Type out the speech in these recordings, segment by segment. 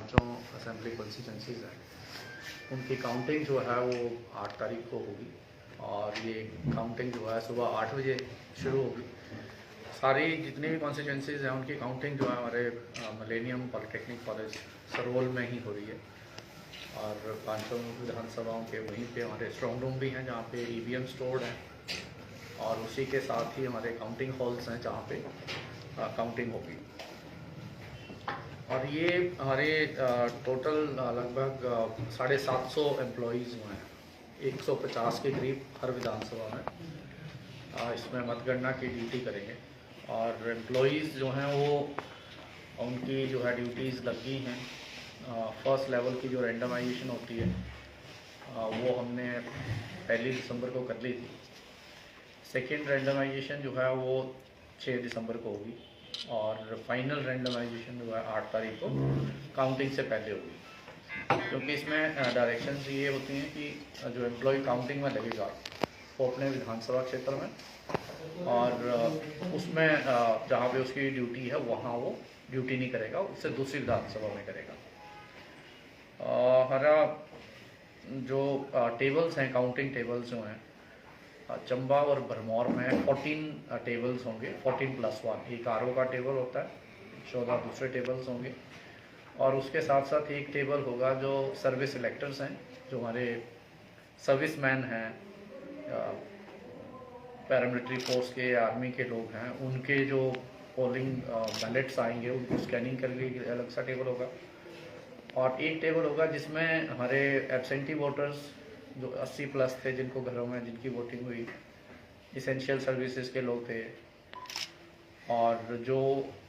पांचों assembly constituencies हैं, उनकी काउंटिंग जो है वो 8 तारीख को होगी और ये काउंटिंग जो है सुबह 8 बजे शुरू होगी। सारी जितनी भी कॉन्स्टिट्यूंसीज हैं उनकी काउंटिंग जो है हमारे मिलेनियम पॉलिटेक्निक कॉलेज सरोल में ही हो रही है और पांचों विधानसभाओं के वहीं पे हमारे स्ट्रॉन्ग रूम भी हैं जहाँ पे ईवीएम स्टोर्ड हैं और उसी के साथ ही हमारे काउंटिंग हॉल्स हैं जहाँ पे काउंटिंग होगी। और ये हमारे टोटल लगभग 750 एम्प्लॉयज़ हुए हैं, 150 के करीब हर विधानसभा में इसमें मतगणना की ड्यूटी करेंगे और एम्प्लॉयज़ जो हैं वो उनकी जो है ड्यूटीज़ लगी हैं। फर्स्ट लेवल की जो रैंडमाइजेशन होती है वो हमने 1 दिसंबर को कर ली थी। सेकेंड रैंडमाइजेशन जो है वो 6 दिसंबर को होगी और फाइनल रैंडमाइजेशन जो है 8 तारीख को काउंटिंग से पहले होगी, क्योंकि इसमें डायरेक्शंस ये होती हैं कि जो एम्प्लॉय काउंटिंग में लगेगा वो अपने विधानसभा क्षेत्र में और उसमें जहाँ पे उसकी ड्यूटी है वहाँ वो ड्यूटी नहीं करेगा, उससे दूसरी विधानसभा में करेगा। हमारा जो टेबल्स हैं, काउंटिंग टेबल्स जो हैं चंबा और भरमौर में 14 टेबल्स होंगे, 14+1। एक आरओ का टेबल होता है, 14 दूसरे टेबल्स होंगे और उसके साथ साथ एक टेबल होगा जो सर्विस इलेक्टर्स हैं, जो हमारे सर्विस मैन हैं, पैरामिलिट्री फोर्स के, आर्मी के लोग हैं, उनके जो पोलिंग बैलेट्स आएंगे उनको स्कैनिंग करने के लिए अलग सा टेबल होगा। और एक टेबल होगा जिसमें हमारे एब्सेंटी वोटर्स जो 80+ थे, जिनको घरों में जिनकी वोटिंग हुई, इसेंशियल सर्विसेज के लोग थे और जो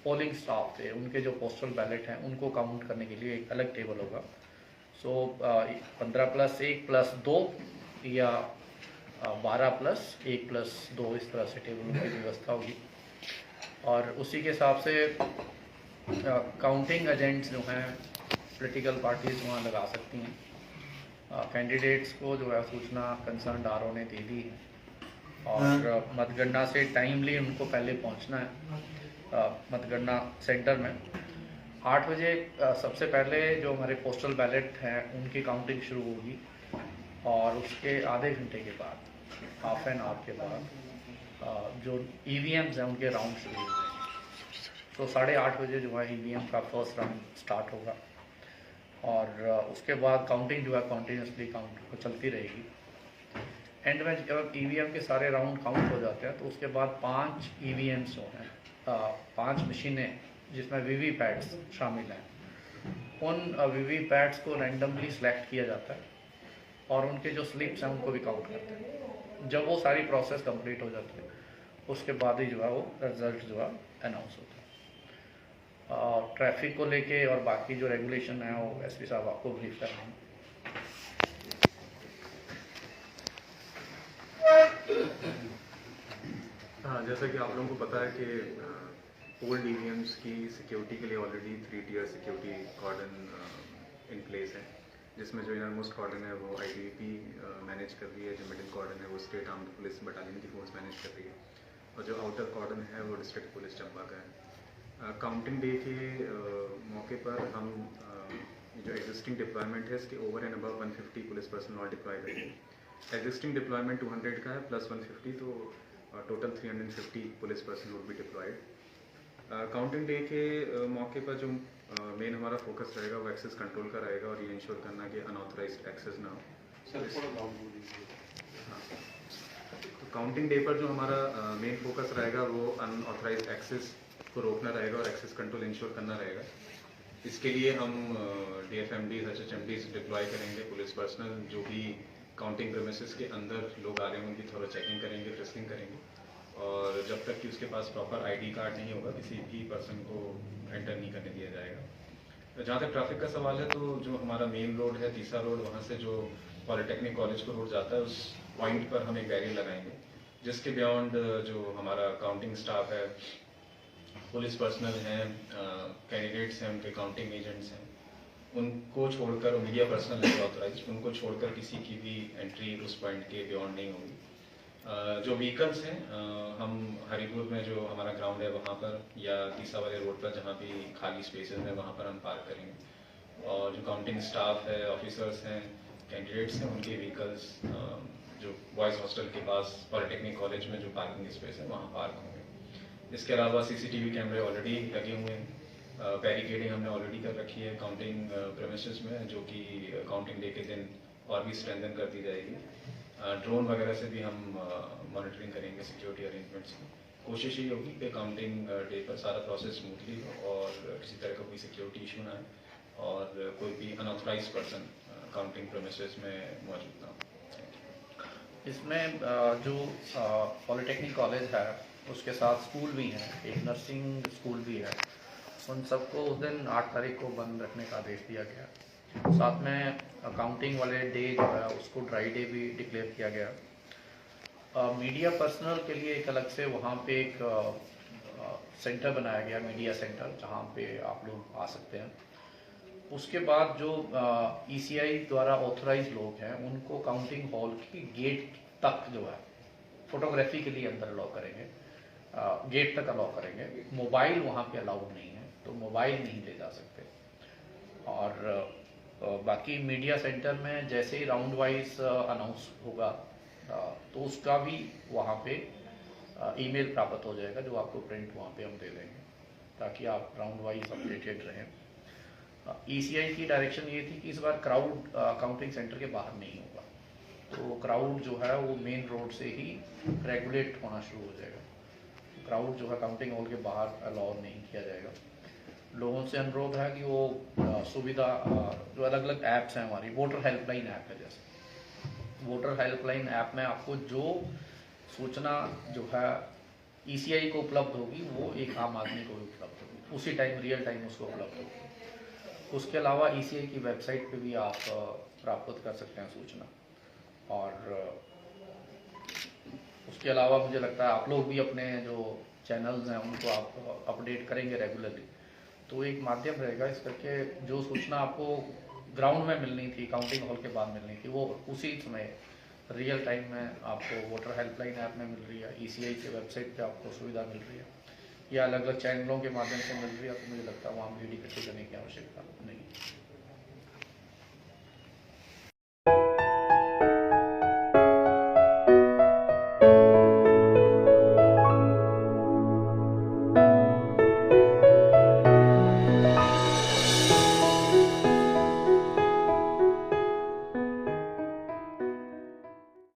पोलिंग स्टाफ थे, उनके जो पोस्टल बैलेट हैं उनको काउंट करने के लिए एक अलग टेबल होगा। सो 15+1+2 या 12+1+2 इस तरह से टेबलों की व्यवस्था होगी। और उसी के हिसाब से काउंटिंग एजेंट्स जो हैं पॉलिटिकल पार्टीज वहाँ लगा सकती हैं। कैंडिडेट्स को जो है सूचना कंसर्न आरओ ने दे दी है और मतगणना से टाइमली उनको पहले पहुंचना है मतगणना सेंटर में। 8 बजे सबसे पहले जो हमारे पोस्टल बैलेट हैं उनकी काउंटिंग शुरू होगी और उसके आधे घंटे के बाद, हाफ एन आवर के बाद जो ईवीएम्स हैं उनके राउंड शुरू हो जाएंगे। तो 8:30 बजे जो है ईवीएम का फर्स्ट राउंड स्टार्ट होगा और उसके बाद काउंटिंग जो है कॉन्टीन्यूसली काउंट चलती रहेगी। एंड में जब ईवीएम के सारे राउंड काउंट हो जाते हैं तो उसके बाद 5 ईवीएम्स जो हैं, 5 मशीनें जिसमें वीवीपैट्स शामिल हैं, उन वीवीपैट्स को रैंडमली सिलेक्ट किया जाता है और उनके जो स्लिप्स हैं उनको भी काउंट करते हैं। जब वो सारी प्रोसेस कंप्लीट हो जाती है उसके बाद ही जो है वो रिजल्ट जो है अनाउंस होता है। ट्रैफिक को लेके और बाकी जो रेगुलेशन है वो एसपी साहब आपको ब्रीफ कर रहे हैं। हाँ, जैसा कि आप लोगों को पता है कि ओल्ड ईवीएम्स की सिक्योरिटी के लिए already 3 tier security cordon in place है, जिसमें जो इनरमोस्ट कॉर्डन है वो आईटीबीपी मैनेज कर रही है, जो मिडिल कॉर्डन है वो स्टेट आर्म्ड पुलिस बटालियन की फोर्स मैनेज कर रही है और जो आउटर कॉर्डन है वो डिस्ट्रिक्ट पुलिस चंबा का है। काउंटिंग डे के मौके पर हम जो एग्जिस्टिंग डिप्लॉयमेंट है इसके over and above 150 police person और डिप्लॉय करेंगे। एग्जिस्टिंग डिप्लॉयमेंट 200 का है प्लस 150, तो total 350 police person would be diploid. Counting day के मौके पर जो मेन हमारा फोकस रहेगा वो एक्सेस कंट्रोल का रहेगा और ये इंश्योर करना कि अनऑथराइज्ड एक्सेस ना हो। तो काउंटिंग डे पर जो हमारा मेन फोकस रहेगा वो अनऑथराइज्ड एक्सेस को रोकना रहेगा और एक्सेस कंट्रोल इंश्योर करना रहेगा। इसके लिए हम डीएफएमडीज, एचएचएमडीज डिप्लॉय करेंगे। पुलिस पर्सनल जो भी काउंटिंग प्रेमिसेस के अंदर लोग आ रहे हैं उनकी थोड़ा चेकिंग करेंगे, फ्रिस्किंग करेंगे और जब तक कि उसके पास प्रॉपर आईडी कार्ड नहीं होगा किसी भी पर्सन को एंटर नहीं करने दिया जाएगा। जहाँ तक ट्रैफिक का सवाल है तो जो हमारा मेन रोड है तीसरा रोड, वहाँ से जो पॉलिटेक्निक कॉलेज को रोड जाता है उस पॉइंट पर हम एक बैरियर लगाएंगे, जिसके बियॉन्ड जो हमारा काउंटिंग स्टाफ है, पुलिस पर्सनल हैं, कैंडिडेट्स हैं, उनके काउंटिंग एजेंट्स हैं, उनको छोड़कर, मीडिया पर्सनल है ऑथराइज, उनको छोड़कर किसी की भी एंट्री उस पॉइंट के बियॉन्ड नहीं होगी। जो व्हीकल्स हैं हम हरिपुर में जो हमारा ग्राउंड है वहाँ पर या तीसरा वाले रोड पर जहाँ भी खाली स्पेसेस हैं वहाँ पर हम पार्क करेंगे और जो काउंटिंग स्टाफ है, ऑफिसर्स हैं, कैंडिडेट्स हैं, उनके व्हीकल्स जो बॉयज़ हॉस्टल के पास पॉलिटेक्निक कॉलेज में जो पार्किंग स्पेस है वहाँ पार्क होंगे। इसके अलावा सीसीटीवी कैमरे ऑलरेडी लगे हुए हैं, बैरिकेडिंग हमने ऑलरेडी कर रखी है काउंटिंग प्रेमिसेस में, जो कि काउंटिंग डे के दिन और भी स्ट्रेंथन कर दी जाएगी। ड्रोन वगैरह से भी हम मॉनिटरिंग करेंगे सिक्योरिटी अरेंजमेंट्स की। कोशिश ये होगी कि काउंटिंग डे पर सारा प्रोसेस स्मूथली हो और किसी तरह का कोई सिक्योरिटी इशू ना आए और कोई भी अनऑथराइज पर्सन काउंटिंग प्रेमिसेस में मौजूद ना हो। इसमें जो पॉलिटेक्निक कॉलेज है उसके साथ स्कूल भी हैं, एक नर्सिंग स्कूल भी है, उन सबको उस दिन 8 तारीख को बंद रखने का आदेश दिया गया। साथ में अकाउंटिंग वाले डे जो है उसको ड्राई डे भी डिक्लेयर किया गया। मीडिया पर्सनल के लिए एक अलग से वहाँ पे एक सेंटर बनाया गया, मीडिया सेंटर, जहाँ पे आप लोग आ सकते हैं। उसके बाद जो ईसीआई द्वारा ऑथराइज लोग हैं उनको काउंटिंग हॉल की गेट तक जो है फोटोग्राफी के लिए अंदर अलाउ करेंगे, गेट तक अलाउ करेंगे। मोबाइल वहाँ पे अलाउड नहीं है, तो मोबाइल नहीं ले जा सकते। और बाकी मीडिया सेंटर में जैसे ही राउंड वाइज अनाउंस होगा तो उसका भी वहाँ पे ईमेल प्राप्त हो जाएगा, जो आपको प्रिंट वहाँ पे हम दे देंगे, ताकि आप राउंड वाइज अपडेटेड रहें। ईसीआई की डायरेक्शन ये थी कि इस बार क्राउड काउंटिंग सेंटर के बाहर नहीं होगा, तो क्राउड जो है वो मेन रोड से ही रेगुलेट होना शुरू हो जाएगा। क्राउड जो है काउंटिंग हॉल के बाहर अलाउ नहीं किया जाएगा। लोगों से अनुरोध है कि वो सुविधा जो अलग अलग ऐप्स हैं हमारी, वोटर हेल्पलाइन ऐप है, जैसे वोटर हेल्पलाइन ऐप में आपको जो सूचना जो है ईसीआई को उपलब्ध होगी वो एक आम आदमी को भी उपलब्ध होगी, उसी टाइम रियल टाइम उसको उपलब्ध होगी। उसके अलावा ईसीआई की वेबसाइट पे भी आप प्राप्त कर सकते हैं सूचना। और उसके अलावा मुझे लगता है आप लोग भी अपने जो चैनल्स हैं उनको आप अपडेट करेंगे रेगुलरली, तो एक माध्यम रहेगा इस करके जो सूचना आपको ग्राउंड में मिलनी थी, काउंटिंग हॉल के बाद मिलनी थी, वो उसी समय रियल टाइम में आपको वोटर हेल्पलाइन ऐप में मिल रही है, ईसीआई के वेबसाइट पे आपको सुविधा मिल रही है, या अलग अलग चैनलों के माध्यम से मिल रही है। तो मुझे लगता है वहाँ भीड़ इकट्ठी करने की आवश्यकता नहीं।